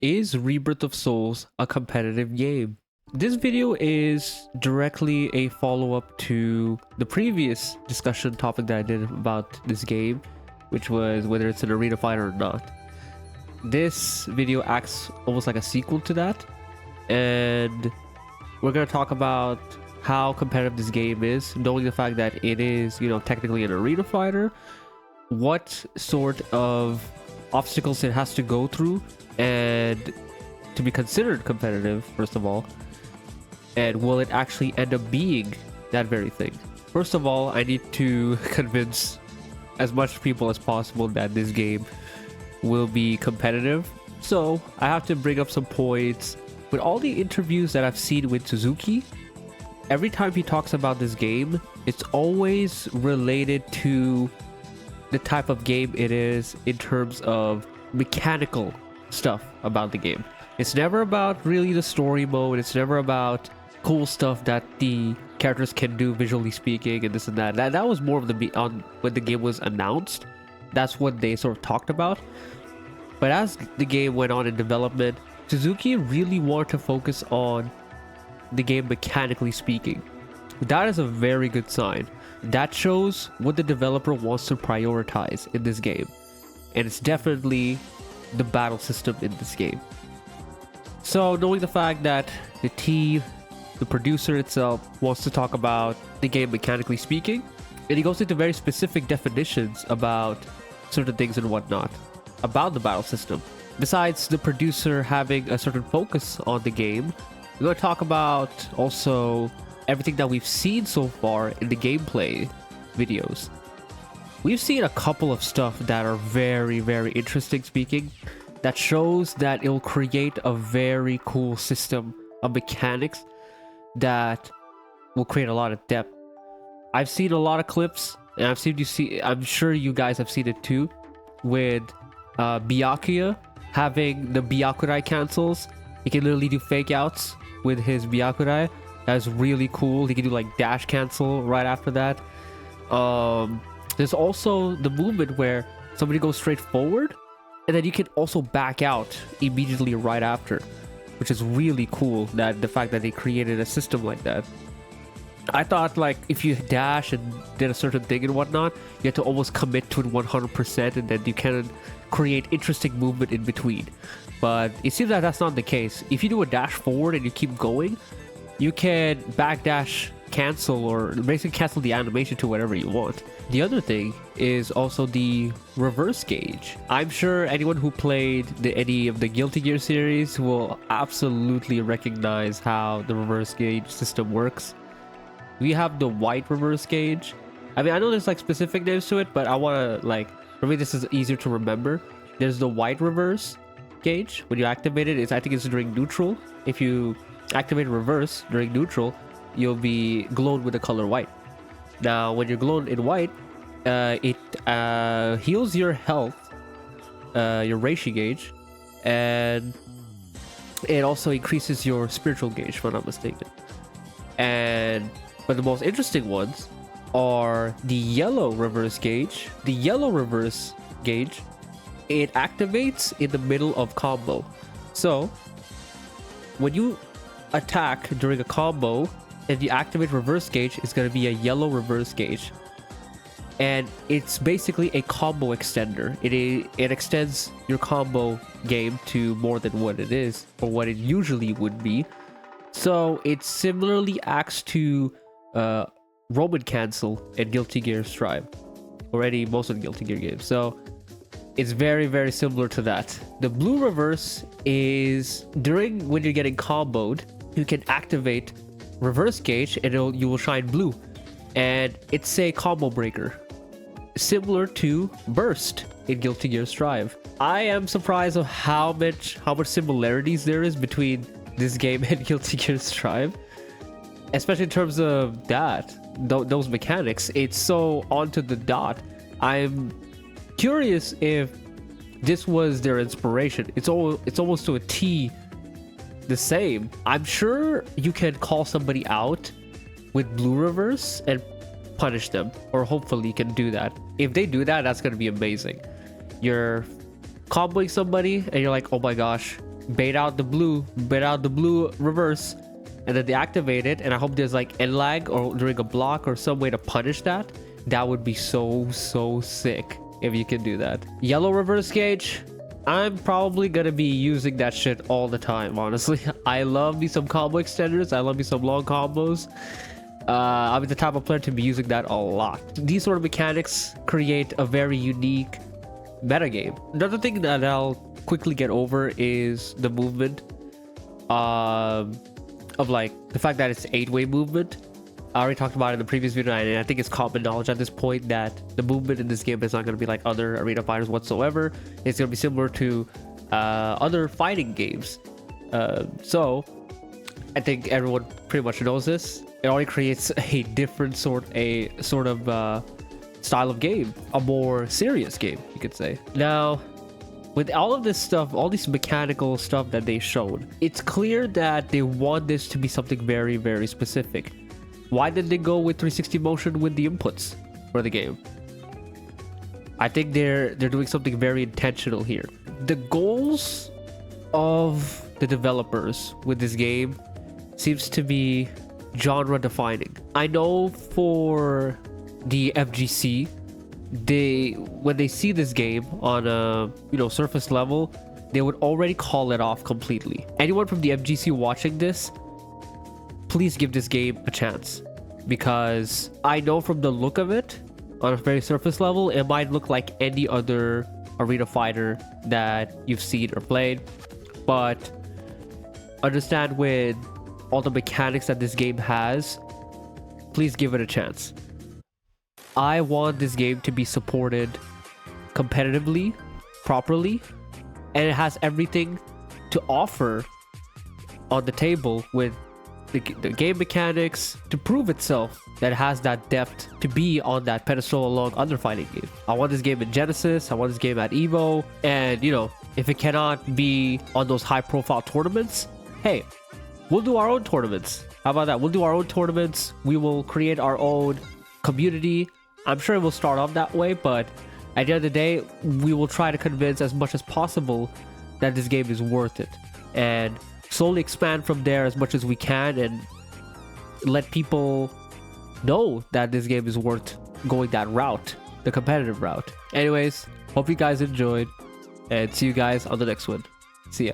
Is Rebirth of Souls a competitive game? This video is directly a follow-up to the previous discussion topic that I did about this game, which was whether it's an arena fighter or not. This video acts almost like a sequel to that, and we're going to talk about how competitive this game is, knowing the fact that it is, technically an arena fighter, what sort of obstacles it has to go through and to be considered competitive, first of all, and will it actually end up being that very thing. First of all, I need to convince as much people as possible that this game will be competitive, so I have to bring up some points. With all the interviews that I've seen with Suzuki, every time he talks about this game, it's always related to the type of game it is in terms of mechanical stuff about the game. It's never about really the story mode. It's never about cool stuff that the characters can do visually speaking and this and that. That was more of the on when the game was announced. That's what they sort of talked about. But as the game went on in development, Suzuki really wanted to focus on the game mechanically speaking. That is a very good sign. That shows what the developer wants to prioritize in this game, and it's definitely the battle system in this game. So knowing the fact that the team, the producer itself, wants to talk about the game mechanically speaking, and he goes into very specific definitions about certain things and whatnot about the battle system. Besides the producer having a certain focus on the game, we're going to talk about also everything that we've seen so far in the gameplay videos. We've seen a couple of stuff that are very, very interesting speaking, that shows that it'll create a very cool system of mechanics that will create a lot of depth. I've seen a lot of clips, and I'm sure you guys have seen it too, with Byakuya having the Byakurai cancels. He can literally do fake outs with his Byakurai. That's really cool. He can do like dash cancel right after that. There's also the movement where somebody goes straight forward and then you can also back out immediately right after, which is really cool. That the fact that they created a system like that. I thought like if you dash and did a certain thing and whatnot, you had to almost commit to it 100% and then you can create interesting movement in between. But it seems that that's not the case. If you do a dash forward and you keep going, you can backdash cancel or basically cancel the animation to whatever you want. The other thing is also the reverse gauge. I'm sure anyone who played any of the Guilty Gear series will absolutely recognize how the reverse gauge system works. We have the white reverse gauge. I mean, I know there's like specific names to it, but I want to for me this is easier to remember. There's the white reverse gauge. When you activate it, I think it's during neutral. If you activate reverse during neutral, you'll be glowed with the color white. Now when you're glowed in white, it heals your health, your reishi gauge, and it also increases your spiritual gauge, if I'm not mistaken. But the most interesting ones are the yellow reverse gauge. The yellow reverse gauge, it activates in the middle of combo. So when you attack during a combo and you activate reverse gauge, it's going to be a yellow reverse gauge, and it's basically a combo extender. It extends your combo game to more than what it is or what it usually would be. So it similarly acts to Roman cancel and Guilty Gear Strive, already most of the Guilty Gear games. So it's very, very similar to that. The blue reverse is when you're getting comboed, you can activate reverse gauge and you will shine blue, and it's a combo breaker similar to burst in Guilty Gear Strive. I am surprised of how much similarities there is between this game and Guilty Gear Strive, especially in terms of those mechanics. It's so onto the dot. I'm curious if this was their inspiration. It's almost to a T the same. I'm sure you can call somebody out with blue reverse and punish them, or hopefully you can do that. If they do that, that's going to be amazing. You're comboing somebody and you're like, oh my gosh, bait out the blue reverse, and then they activate it, and I hope there's like end lag or during a block or some way to punish that. That would be so sick if you can do that. Yellow reverse gauge, I'm probably gonna be using that shit all the time, honestly. I love me some combo extenders, I love me some long combos. I'm the type of player to be using that a lot. These sort of mechanics create a very unique metagame. Another thing that I'll quickly get over is the movement of like the fact that it's 8-way movement. I already talked about it in the previous video, and I think it's common knowledge at this point that the movement in this game is not going to be like other arena fighters whatsoever. It's going to be similar to other fighting games. So I think everyone pretty much knows this. It already creates a different sort of style of game, a more serious game, you could say. Now, with all of this stuff, all these mechanical stuff that they showed, it's clear that they want this to be something very specific. Why did they go with 360 motion with the inputs for the game? I think they're doing something very intentional here. The goals of the developers with this game seems to be genre defining. I know for the FGC, when they see this game on a surface level, they would already call it off completely. Anyone from the FGC watching this, please give this game a chance, because I know from the look of it, on a very surface level, it might look like any other arena fighter that you've seen or played, but understand with all the mechanics that this game has, please give it a chance. I want this game to be supported competitively, properly, and it has everything to offer on the table with the game mechanics to prove itself that it has that depth to be on that pedestal along other fighting games. I want this game in Genesis, I want this game at Evo, and if it cannot be on those high profile tournaments, hey, we'll do our own tournaments. How about that? We'll do our own tournaments. We will create our own community. I'm sure it will start off that way, but at the end of the day, we will try to convince as much as possible that this game is worth it, and slowly expand from there as much as we can, and let people know that this game is worth going that route, the competitive route. Anyways, hope you guys enjoyed, and see you guys on the next one. See ya.